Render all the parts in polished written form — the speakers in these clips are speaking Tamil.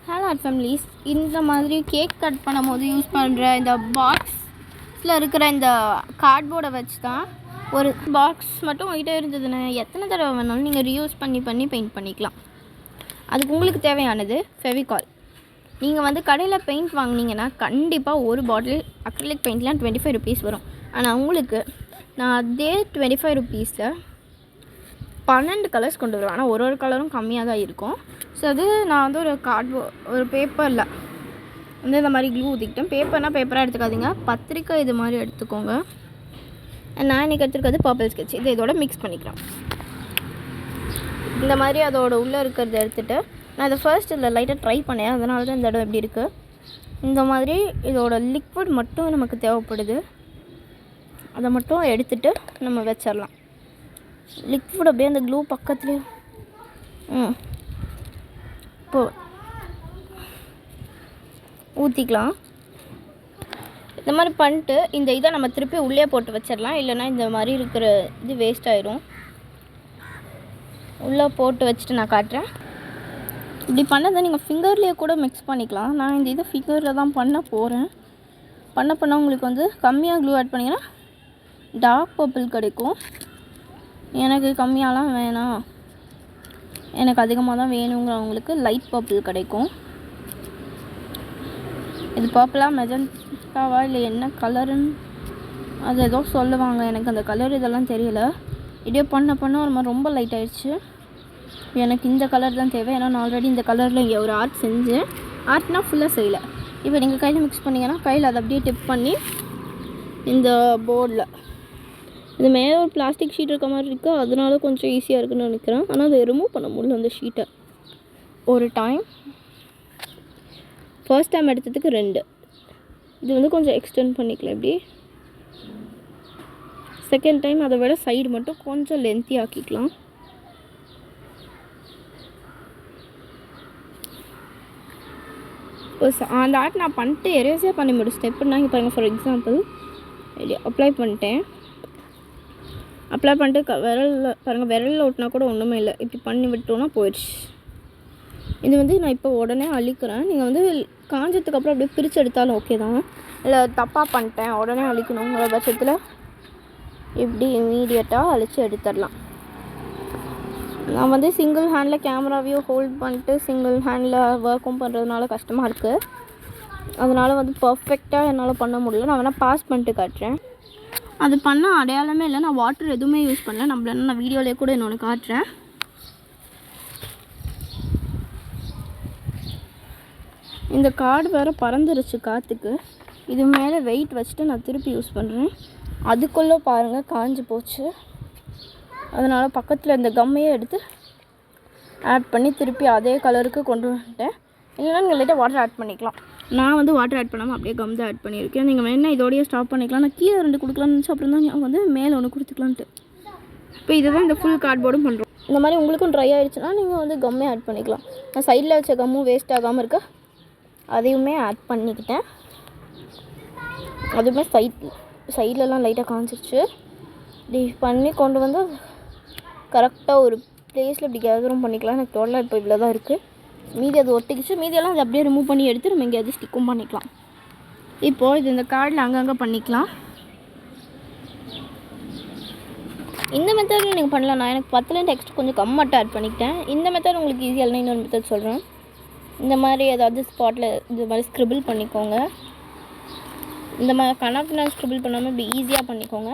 ஹலோ ஆர்ட் ஃபேமிலிஸ், இந்த மாதிரி கேக் கட் பண்ணும்போது யூஸ் பண்ணுற இந்த பாக்ஸில் இருக்கிற இந்த கார்ட்போர்டை வச்சு தான் ஒரு பாக்ஸ் மட்டும் உங்கள்கிட்ட இருந்ததுன்னு எத்தனை தடவை வேணாலும் நீங்கள் ரீயூஸ் பண்ணி பெயிண்ட் பண்ணிக்கலாம். அதுக்கு உங்களுக்கு தேவையானது ஃபெவிகால். நீங்கள் வந்து கடையில் பெயிண்ட் வாங்கினீங்கன்னா கண்டிப்பாக ஒரு பாட்டில் அக்ரிலிக் பெயிண்ட்லாம் 25 ருபீஸ் வரும். ஆனால் உங்களுக்கு நான் அதே 25 ருபீஸில் 12 கலர்ஸ் கொண்டு வருவேன். ஆனால் ஒரு கலரும் கம்மியாக தான் இருக்கும். ஸோ அது நான் வந்து ஒரு பேப்பரில் வந்து இந்த மாதிரி க்ளூ ஊற்றிக்கிட்டேன். பேப்பர்னால் பேப்பராக எடுத்துக்காதீங்க, பத்திரிக்கை இது மாதிரி எடுத்துக்கோங்க. நான் இன்றைக்கி எடுத்துருக்கிறது பர்பிள் ஸ்கெட்ச். இதை இதோட மிக்ஸ் பண்ணிக்கிறேன். இந்த மாதிரி அதோட உள்ளே இருக்கிறத எடுத்துகிட்டு நான் இதை ஃபர்ஸ்ட் இதில் லைட்டாக ட்ரை பண்ணேன். அதனால தான் இந்த இடம் எப்படி இருக்குது. இந்த மாதிரி இதோட லிக்விட் மட்டும் நமக்கு தேவைப்படுது. அதை மட்டும் எடுத்துகிட்டு நம்ம வச்சிடலாம். லிக்விட் அப்படியே அந்த க்ளூ பக்கத்துலேயே இப்போது ஊற்றிக்கலாம். இந்த மாதிரி பண்ணிட்டு இந்த இதை நம்ம திருப்பி உள்ளே போட்டு வச்சிடலாம். இல்லைனா இந்த மாதிரி இருக்கிற இது வேஸ்ட் ஆயிரும். உள்ளே போட்டு வச்சுட்டு நான் காட்டுறேன். இப்படி பண்ணதை நீங்கள் ஃபிங்கர்லேயே கூட மிக்ஸ் பண்ணிக்கலாம். நான் இந்த இதை ஃபிங்கரில் தான் பண்ண போகிறேன். பண்ண உங்களுக்கு வந்து கம்மியாக க்ளூ ஆட் பண்ணிங்கன்னா டார்க் பர்பிள் கிடைக்கும். எனக்கு கம்மியாலாம் வேணாம், எனக்கு அதிகமாக தான் வேணுங்கிறவங்களுக்கு லைட் பர்பிள் கிடைக்கும். இது பர்பிளாக மெஜந்தாவா இல்லை என்ன கலருன்னு அது ஏதோ சொல்லுவாங்க. எனக்கு அந்த கலர் இதெல்லாம் தெரியல. இதே பண்ண ஒரு மாதிரி ரொம்ப லைட் ஆகிடுச்சு. எனக்கு இந்த கலர் தான் தேவை. ஏன்னா நான் ஆல்ரெடி இந்த கலரில் இங்கே ஒரு ஆர்ட் செஞ்சேன். ஆர்ட்னால் ஃபுல்லாக செய்யலை. இப்போ நீங்கள் கையில் மிக்ஸ் பண்ணிங்கன்னா கையில் அதை அப்படியே டிப் பண்ணி இந்த போர்டில் இது மேலே ஒரு பிளாஸ்டிக் ஷீட் இருக்க மாதிரி இருக்குது. அதனால கொஞ்சம் ஈஸியாக இருக்குன்னு நினைக்கிறேன். ஆனால் அதை ரிமூவ் பண்ண முடியல அந்த ஷீட்டை. ஒரு டைம் ஃபர்ஸ்ட் டைம் எடுத்ததுக்கு 2 இது வந்து கொஞ்சம் எக்ஸ்டெண்ட் பண்ணிக்கலாம். இப்படி செகண்ட் டைம் அதை விட சைடு மட்டும் கொஞ்சம் லென்த்தி ஆக்கிக்கலாம். அந்த ஆர்ட் நான் பண்ணிட்டு எரேஸே பண்ணி முடிச்சிட்டேன். எப்படின்னா இங்கே பாருங்கள், ஃபார் எக்ஸாம்பிள் அப்ளை பண்ணிட்டேன். அப்ளை பண்ணிட்டு விரலில் பாருங்கள், விரலில் ஓட்டினா கூட ஒன்றுமே இல்லை. இப்படி பண்ணி விட்டோன்னா போயிடுச்சு. இது வந்து நான் இப்போ உடனே அழிக்கிறேன். நீங்கள் வந்து காஞ்சதுக்கப்புறம் அப்படியே பிரித்து எடுத்தாலும் ஓகே தான். இல்லை தப்பாக பண்ணிட்டேன் உடனே அழிக்கணுங்கிற பட்சத்தில் இப்படி இமீடியட்டாக அழித்து எடுத்துடலாம். நான் வந்து சிங்கிள் ஹேண்டில் கேமராவையும் ஹோல்ட் பண்ணிட்டு சிங்கிள் ஹேண்டில் ஒர்க்கும் பண்ணுறதுனால கஷ்டமாக இருக்குது. அதனால் வந்து பர்ஃபெக்டாக என்னால் பண்ண முடியல. நான் வேணால் பாஸ் பண்ணிட்டு காட்டுறேன். அது பண்ண அடையாளமே இல்லை. நான் வாட்டர் எதுவுமே யூஸ் பண்ணல. நான் வீடியோலேயே கூட இன்னொன்று காட்டுறேன். இந்த கார்டு வேறு பறந்துருச்சு காற்றுக்கு. இது மேலே வெயிட் வச்சுட்டு நான் திருப்பி யூஸ் பண்ணுறேன். அதுக்குள்ளே பாருங்கள் காஞ்சி போச்சு. அதனால் பக்கத்தில் இந்த கம்மையை எடுத்து ஆட் பண்ணி திருப்பி அதே கலருக்கு கொண்டு வந்துட்டேன். இல்லைன்னா நீங்கள் லைட்டாக வாட்டர் ஆட் பண்ணிக்கலாம். நான் வந்து வாட்டர் ஆட் பண்ணாமல் அப்படியே கம் தான் ஆட் பண்ணியிருக்கேன். நீங்கள் வேணால் இதோடையே ஸ்டாப் பண்ணிக்கலாம். நான் கீழே 2 கொடுக்கலான்னு நினச்சி அப்புறம் தான் அவங்க வந்து மேலே 1 கொடுத்துக்கலான்ட்டு. இப்போ இதுதான் இந்த ஃபுல் கார்ட்போர்டும் பண்ணுறோம். இந்த மாதிரி உங்களுக்கும் ட்ரை ஆகிடுச்சுன்னா நீங்கள் வந்து கம்மே ஆட் பண்ணிக்கலாம். நான் சைடில் வச்ச கம்மும் வேஸ்ட் ஆகாமல் இருக்க அதையுமே ஆட் பண்ணிக்கிட்டேன். அதுவுமே சைட்லலாம் லைட்டாக காஞ்சிருச்சு. இப்படி பண்ணி கொண்டு வந்து கரெக்டாக ஒரு ப்ளேஸில் இப்படி கேதரும் பண்ணிக்கலாம். எனக்கு டோட்டலாக இப்போ இவ்வளோ தான் இருக்குது. மீதி அது ஒட்டிக்கிச்சு. மீதியெல்லாம் அதை அப்படியே ரிமூவ் பண்ணி எடுத்து நம்ம எங்கேயாவது ஸ்டிக்கும் பண்ணிக்கலாம். இப்போது இது இந்த கார்டில் அங்கங்கே பண்ணிக்கலாம். இந்த மெத்தடில் நீங்கள் பண்ணலாம். நான் எனக்கு 10 டெக்ஸ்ட் கொஞ்சம் கம்மாட்ட ஆட் பண்ணிக்கிட்டேன். இந்த மெத்தட் உங்களுக்கு ஈஸியாக இல்லைன்னா இன்னொரு மெத்தட் சொல்கிறேன். இந்த மாதிரி ஏதாவது ஸ்பாட்டில் இந்த மாதிரி ஸ்க்ரிபிள் பண்ணிக்கோங்க. இந்த மாதிரி கணக்கு ஸ்க்ரிபிள் பண்ணாமல் இப்படி ஈஸியாக பண்ணிக்கோங்க.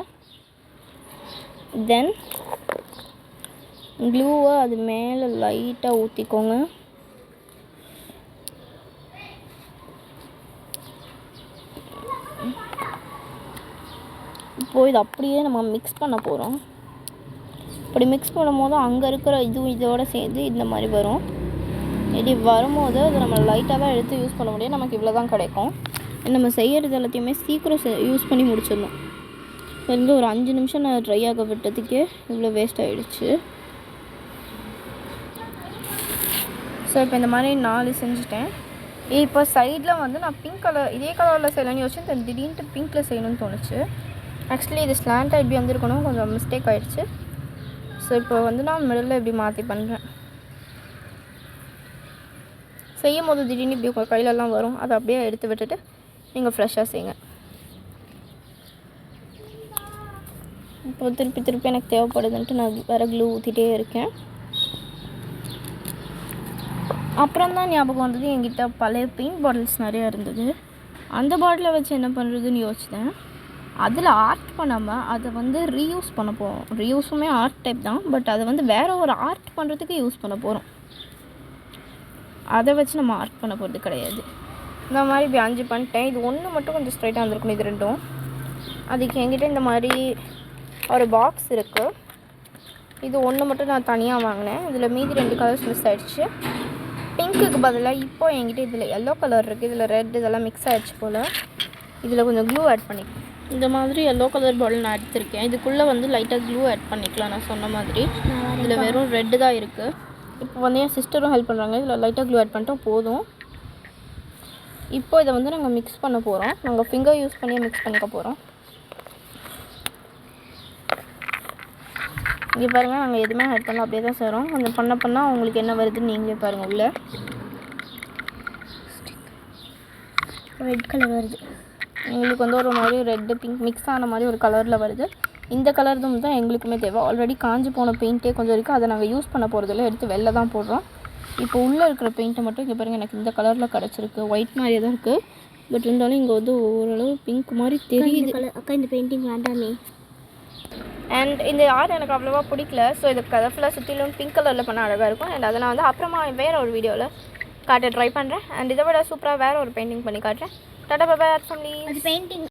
தென் க்ளூவை அது மேலே லைட்டாக ஊற்றிக்கோங்க. இப்போது இது அப்படியே நம்ம மிக்ஸ் பண்ண போகிறோம். இப்படி மிக்ஸ் பண்ணும் போது அங்கே இருக்கிற இதோடு சேர்ந்து இந்த மாதிரி வரும். இப்படி வரும்போது அது நம்ம லைட்டாக தான் எடுத்து யூஸ் பண்ண முடியும். நமக்கு இவ்வளோ தான் கிடைக்கும். நம்ம செய்கிறது எல்லாத்தையுமே சீக்கிரம் யூஸ் பண்ணி முடிச்சிடணும். இருந்து ஒரு 5 நிமிஷம் நான் ட்ரை ஆக விட்டதுக்கே இவ்வளோ வேஸ்ட் ஆகிடுச்சு. ஸோ இப்போ இந்த மாதிரி 4 செஞ்சுட்டேன். இப்போ சைடில் வந்து நான் பிங்க் கலர் இதே கலரில் செய்யலான்னு யோசிச்சு திடீர்னு பிங்க்கில் செய்யணும்னு தோணுச்சு. ஆக்சுவலி இது ஸ்லாண்டாக இப்படி வந்துருக்கணும், கொஞ்சம் மிஸ்டேக் ஆகிடுச்சு. ஸோ இப்போ வந்து நான் மிடில் இப்படி மாற்றி பண்ணுறேன். செய்யும் போது திடீர்னு இப்படி உங்கள் கையிலலாம் வரும், அதை அப்படியே எடுத்து விட்டுட்டு நீங்கள் ஃப்ரெஷ்ஷாக செய்யுங்க. இப்போ திருப்பி எனக்கு தேவைப்படுதுன்ட்டு நான் வேறு க்ளூ ஊற்றிட்டே இருக்கேன். அப்புறம் தான் ஞாபகம் வந்தது, என்கிட்ட பழைய பெயிண்ட் பாட்டில்ஸ் நிறையா இருந்தது. அந்த பாட்டிலை வச்சு என்ன பண்ணுறதுன்னு யோசித்தேன். அதில் ஆர்ட் பண்ணாமல் அதை வந்து ரீயூஸ் பண்ண போகிறோம். ரீயூஸுமே ஆர்ட் டைப் தான், பட் அதை வந்து வேறு ஒரு ஆர்ட் பண்ணுறதுக்கு யூஸ் பண்ண போகிறோம். அதை வச்சு நம்ம ஆர்ட் பண்ண போகிறது கிடையாது. இந்த மாதிரி இப்படி 5 பண்ணிட்டேன். இது ஒன்று மட்டும் கொஞ்சம் ஸ்ட்ரைட்டாக வந்திருக்கணும், இது 2ம். அதுக்கு என்கிட்ட இந்த மாதிரி ஒரு பாக்ஸ் இருக்குது. இது ஒன்று மட்டும் நான் தனியாக வாங்கினேன். இதில் மீதி 2 கலர்ஸ் மிஸ் ஆகிடுச்சு. பிங்க்குக்கு பதிலாக இப்போ என்கிட்ட இதில் எல்லோ கலர் இருக்குது, இதில் ரெட், இதெல்லாம் மிக்ஸ் ஆகிடுச்சு போல். இதில் கொஞ்சம் க்ளூ ஆட் பண்ணிக்கலாம். இந்த மாதிரி எல்லோ கலர் பாட்டில் நான் எடுத்திருக்கேன். இதுக்குள்ளே வந்து லைட்டாக க்ளூ ஆட் பண்ணிக்கலாம். நான் சொன்ன மாதிரி இதில் வெறும் ரெட்டு தான் இருக்குது. இப்போ வந்து என் சிஸ்டரும் ஹெல்ப் பண்ணுறாங்க. இதில் லைட்டாக க்ளூ ஆட் பண்ணிட்டோம் போதும். இப்போ இதை வந்து நாங்கள் மிக்ஸ் பண்ண போகிறோம். நாங்கள் ஃபிங்கர் யூஸ் பண்ணி மிக்ஸ் பண்ணிக்க போகிறோம். இங்கே பாருங்கள், நாங்கள் எதுவுமே ஆட் பண்ணலாம், அப்படியே தான் செய்கிறோம். கொஞ்சம் பண்ணால் உங்களுக்கு என்ன வருதுன்னு நீங்களே பாருங்கள். உள்ளே ரெட் கலர் வருது. எங்களுக்கு வந்து ஒரு மாதிரி ரெட்டு பிங்க் மிக்ஸ் ஆன மாதிரி ஒரு கலரில் வருது. இந்த கலர் தான் எங்களுக்குமே தேவை. ஆல்ரெடி காஞ்சி போன பெயிண்ட்டே கொஞ்சம் இருக்குது, அதை நாங்கள் யூஸ் பண்ண போகிறதில்ல, எடுத்து வெளில தான் போடுறோம். இப்போ உள்ளே இருக்கிற பெயிண்ட்டை மட்டும் இங்கே பாருங்கள், எனக்கு இந்த கலரில் கிடச்சிருக்கு. ஒயிட் மாதிரியே தான் இருக்குது, பட் இருந்தாலும் இங்கே வந்து ஓரளவு பிங்க் மாதிரி தெரியுது. அக்கா இந்த பெயிண்டிங் வேண்டாமே. அண்ட் இந்த ஆர்ட் எனக்கு அவ்வளோவா பிடிக்கல. ஸோ இது கலர்ஃபுல்லாக சுற்றிலும் பிங்க் கலரில் பண்ணால் அழகாக இருக்கும். அண்ட் அதை நான் வந்து அப்புறமா வேறு ஒரு வீடியோவில் காட்ட ட்ரை பண்ணுறேன். அண்ட் இதை விட சூப்பராக வேறு ஒரு பெயிண்டிங் பண்ணி காட்டுறேன். Tata bye bye art family. அது பெயிண்டிங்